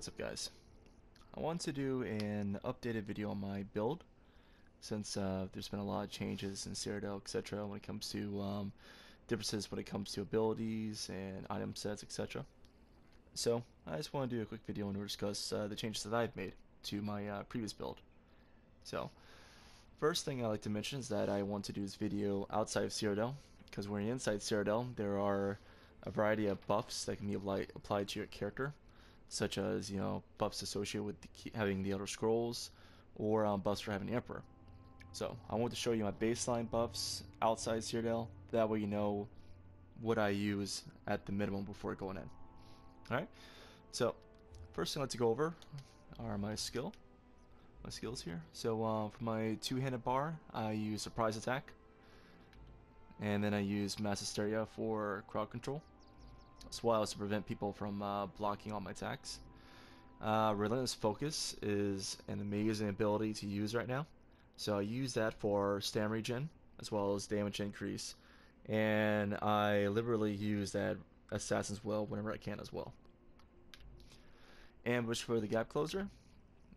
What's up guys? I want to do an updated video on my build since there's been a lot of changes in Cyrodiil, etc. when it comes to differences when it comes to abilities and item sets, etc. So I just want to do a quick video and discuss the changes that I've made to my previous build. So first thing I like to mention is that I want to do this video outside of Cyrodiil, because when you're inside Cyrodiil there are a variety of buffs that can be applied to your character, such as, buffs associated with having the Elder Scrolls, or buffs for having the Emperor. So I want to show you my baseline buffs outside Cyrodiil. That way you know what I use at the minimum before going in. Alright, so first thing I'd like to go over are my skills here. So for my two-handed bar, I use Surprise Attack, and then I use Mass Hysteria for crowd control, as well as to prevent people from blocking all my attacks. Relentless Focus is an amazing ability to use right now, so I use that for stamina regen as well as damage increase, and I liberally use that Assassin's Will whenever I can as well. Ambush for the gap closer,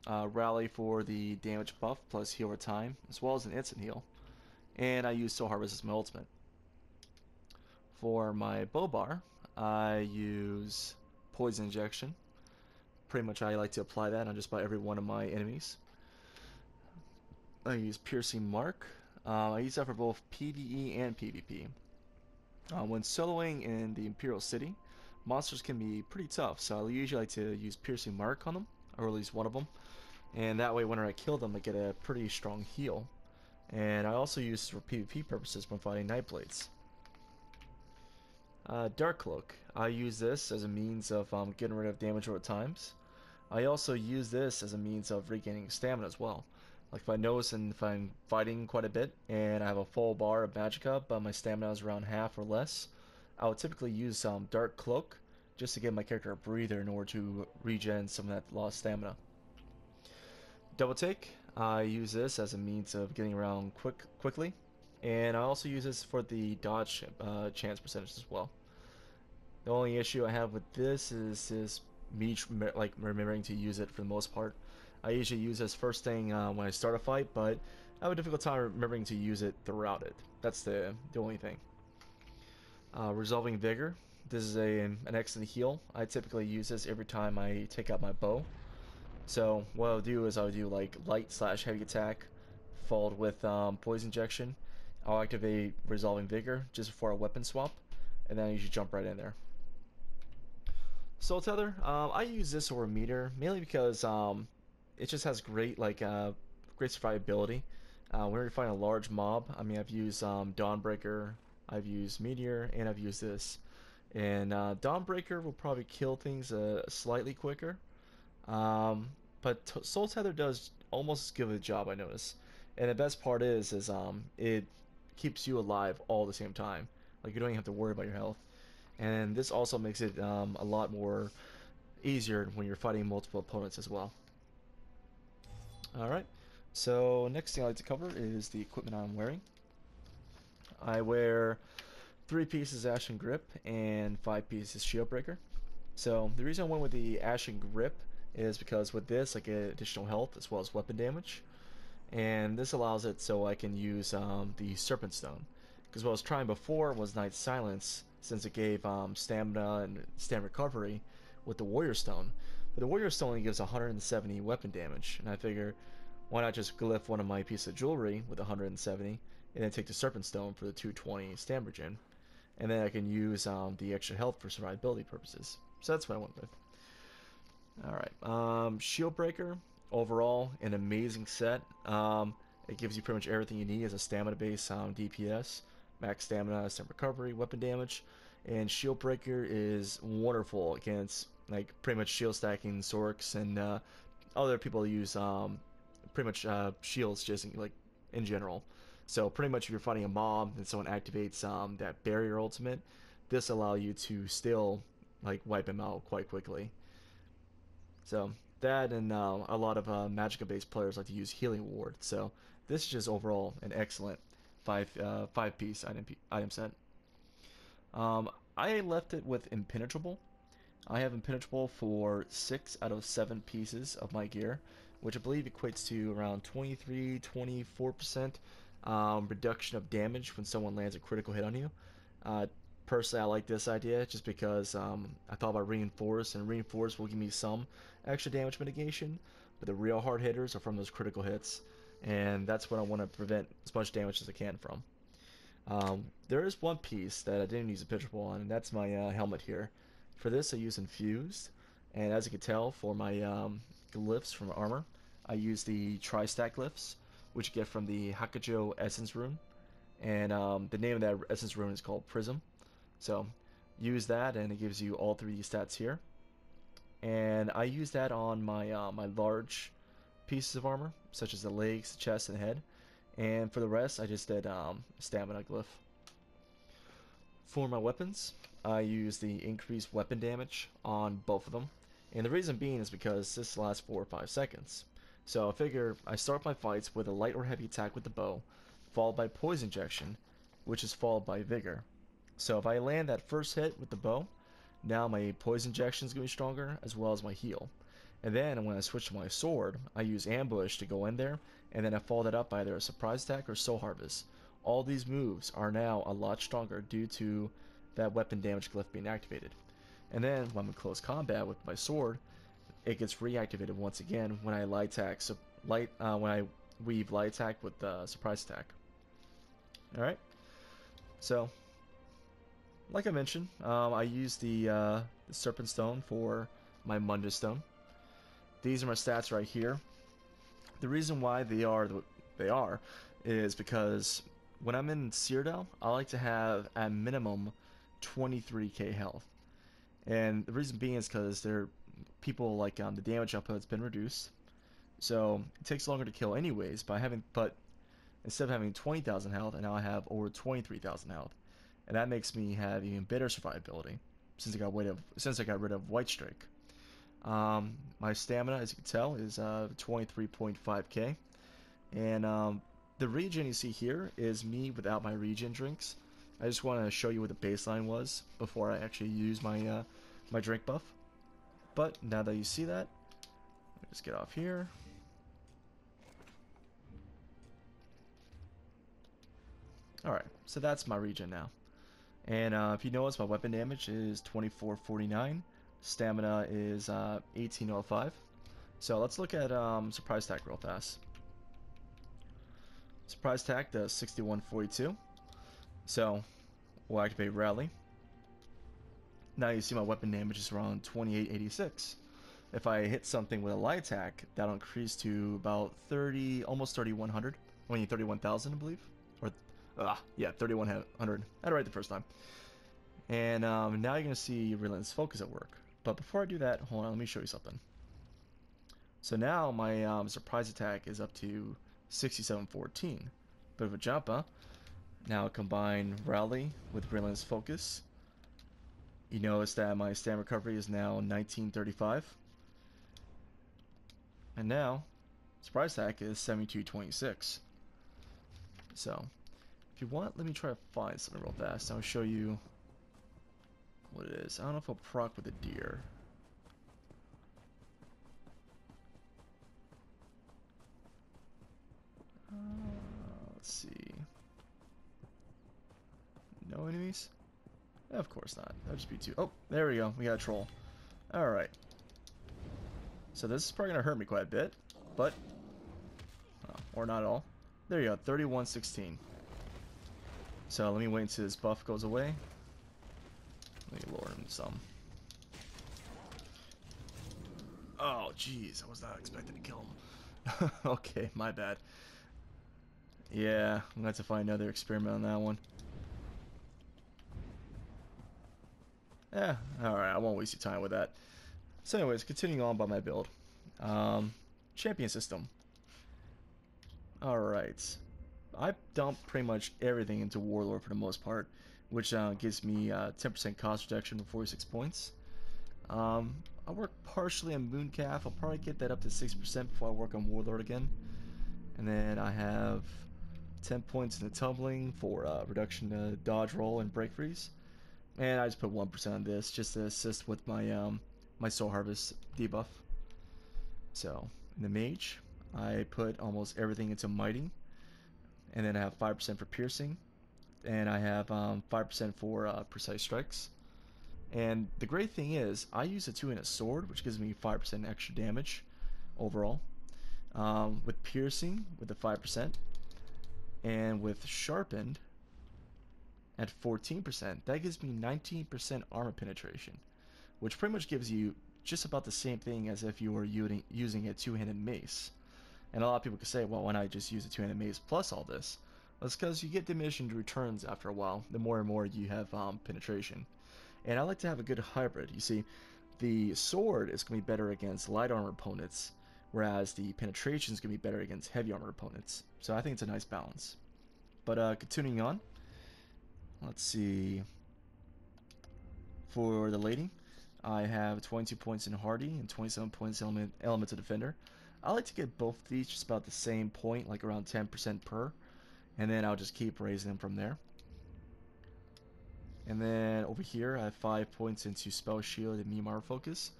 Rally for the damage buff plus heal over time, as well as an instant heal, and I use Soul Harvest as my ultimate. For my bow bar, I use Poison Injection. Pretty much I like to apply that on just about every one of my enemies. I use Piercing Mark. I use that for both PvE and PvP. When soloing in the Imperial City, monsters can be pretty tough, so I usually like to use Piercing Mark on them, or at least one of them, and that way whenever I kill them I get a pretty strong heal. And I also use this for PvP purposes when fighting Nightblades. Dark Cloak. I use this as a means of getting rid of damage over times. I also use this as a means of regaining stamina as well. Like if I notice and if I'm fighting quite a bit and I have a full bar of magicka but my stamina is around half or less, I would typically use Dark Cloak just to give my character a breather in order to regen some of that lost stamina. Double Take. I use this as a means of getting around quickly, and I also use this for the dodge chance percentage as well. The only issue I have with this is me remembering to use it for the most part. I usually use this first thing when I start a fight, but I have a difficult time remembering to use it throughout it. That's the only thing. Resolving Vigor. This is an excellent heal. I typically use this every time I take out my bow. So what I'll do is I'll do like light/heavy attack followed with poison injection. I'll activate Resolving Vigor just before a weapon swap, and then I usually jump right in there. Soul Tether. I use this over meter mainly because it just has great great survivability. Whenever you're fighting a large mob, I mean I've used Dawnbreaker, I've used Meteor, and I've used this. And Dawnbreaker will probably kill things slightly quicker. But Soul Tether does almost as good of a job, I notice. And the best part is it keeps you alive all at the same time. Like you don't even have to worry about your health. And this also makes it a lot more easier when you're fighting multiple opponents as well. Alright, so next thing I like to cover is the equipment I'm wearing. I wear 3 pieces Ashen Grip and 5 pieces Shield Breaker. So the reason I went with the Ashen Grip is because with this I get additional health as well as weapon damage, and this allows it so I can use the Serpent Stone, because what I was trying before was Night Silence, since it gave stamina and stamina recovery with the Warrior Stone, but the Warrior Stone only gives 170 weapon damage, and I figure why not just glyph one of my pieces of jewelry with 170 and then take the Serpent Stone for the 220 stamina regen, and then I can use the extra health for survivability purposes. So that's what I went with. Alright, Shield Breaker, overall an amazing set. It gives you pretty much everything you need as a stamina base DPS, max stamina, stamina recovery, weapon damage, and Shield Breaker is wonderful against like pretty much shield stacking Zorks and other people who use pretty much shields just in general. So pretty much if you're fighting a mob and someone activates that barrier ultimate, this allows you to still wipe him out quite quickly. So that, and a lot of Magicka based players like to use Healing Ward, so this is just overall an excellent five piece item set. I left it with Impenetrable. I have impenetrable for 6 out of 7 pieces of my gear, which I believe equates to around 23-24% reduction of damage when someone lands a critical hit on you. Uh, Personally, I like this idea just because I thought about reinforce, and reinforce will give me some extra damage mitigation, but the real hard hitters are from those critical hits, and that's what I want to prevent as much damage as I can from. There is one piece that I didn't use a picture on, and that's my helmet here. For this, I use infused, and as you can tell, for my glyphs from armor, I use the tri-stack glyphs, which you get from the Hakujo Essence rune, and the name of that Essence rune is called Prism. So use that, and it gives you all 3 stats here. And I use that on my my large pieces of armor, such as the legs, the chest, and the head. And for the rest, I just did stamina glyph. For my weapons, I use the increased weapon damage on both of them. And the reason being is because this lasts 4 or 5 seconds. So I figure I start my fights with a light or heavy attack with the bow, followed by poison injection, which is followed by vigor. So if I land that first hit with the bow, now my poison injection is going to be stronger, as well as my heal. And then when I switch to my sword, I use ambush to go in there, and then I follow that up by either a surprise attack or soul harvest. All these moves are now a lot stronger due to that weapon damage glyph being activated. And then when I'm in close combat with my sword, it gets reactivated once again when I light attack. So when I weave light attack with the surprise attack. All right. So, like I mentioned, I use the Serpent Stone for my Mundus Stone. These are my stats right here. The reason why they are is because when I'm in Cyrodiil, I like to have at minimum 23k health. And the reason being is because people like the damage output has been reduced, so it takes longer to kill anyways. But instead of having 20,000 health, and now I have over 23,000 health, and that makes me have even better survivability since I got rid of White Strike. My stamina, as you can tell, is 23.5k, and the regen you see here is me without my regen drinks. I just want to show you what the baseline was before I actually use my my drink buff. But now that you see that, let me just get off here. Alright, so that's my regen now. And if you notice, my weapon damage is 2449. Stamina is 1805. So let's look at surprise attack real fast. Surprise attack does 6142. So we'll activate rally. Now you see my weapon damage is around 2886. If I hit something with a light attack, that'll increase to about almost 3100. I mean 31,000, I believe. Or yeah, 3100. I had it right the first time. And now you're gonna see Relentless Focus at work. But before I do that, hold on, let me show you something. So now my surprise attack is up to 6714. Bit of a jump, huh? Now combine Rally with Relentless Focus. You notice that my stamina recovery is now 1935. And now, surprise attack is 7226. So, if you want, let me try to find something real fast. I'll show you what it is. I don't know if I'll proc with a deer. Let's see. No enemies? Of course not. That'd just be too... Oh, there we go. We got a troll. Alright. So this is probably going to hurt me quite a bit, but... or not at all. There you go. 3116. So let me wait until this buff goes away. Let me lower him some. Oh, jeez. I was not expecting to kill him. Okay, my bad. Yeah, I'm going to have to find another experiment on that one. Yeah, alright, I won't waste your time with that. So anyways, continuing on by my build. Champion system. Alright. I dump pretty much everything into Warlord for the most part, which gives me 10% cost reduction of 46 points. I work partially on Mooncalf. I'll probably get that up to 6% before I work on Warlord again. And then I have 10 points in the Tumbling for reduction to dodge roll and break freeze. And I just put 1% on this just to assist with my my Soul Harvest debuff. So in the Mage, I put almost everything into Mighting, and then I have 5% for Piercing, and I have 5% for Precise Strikes. And the great thing is, I use a two-handed sword, which gives me 5% extra damage overall. With Piercing, with the 5%, and with Sharpened at 14%, that gives me 19% armor penetration, which pretty much gives you just about the same thing as if you were using a two-handed mace. And a lot of people could say, well, why not just use a two-handed mace plus all this? Well, it's because you get diminishing returns after a while, the more and more you have penetration. And I like to have a good hybrid. You see, the sword is going to be better against light armor opponents, whereas the penetration is going to be better against heavy armor opponents. So I think it's a nice balance. But continuing on, let's see. For the lady, I have 22 points in Hardy and 27 points in Elemental Defender. I like to get both of these just about the same point, like around 10% per, and then I'll just keep raising them from there. And then over here, I have 5 points into Spell Shield and Mimar Focus.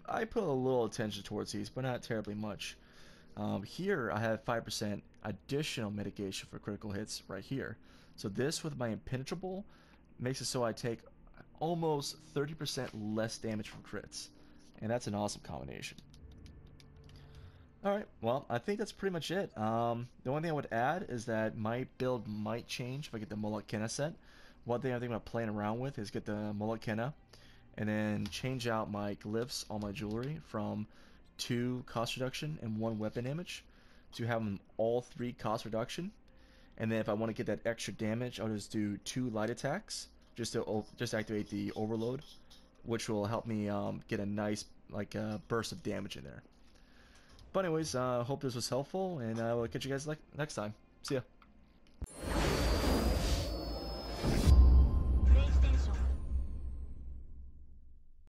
I put a little attention towards these, but not terribly much. Here, I have 5% additional mitigation for critical hits right here. So this, with my Impenetrable, makes it so I take almost 30% less damage from crits. And that's an awesome combination. Alright, well, I think that's pretty much it. The only thing I would add is that my build might change if I get the Mullet Kenna set. One thing I think I'm playing around with is get the Mullet Kenna and then change out my glyphs on my jewelry from 2 cost reduction and 1 weapon damage to have them all 3 cost reduction. And then if I want to get that extra damage, I'll just do 2 light attacks just to activate the overload, which will help me get a nice burst of damage in there. But anyways, hope this was helpful, and I will catch you guys next time. See ya.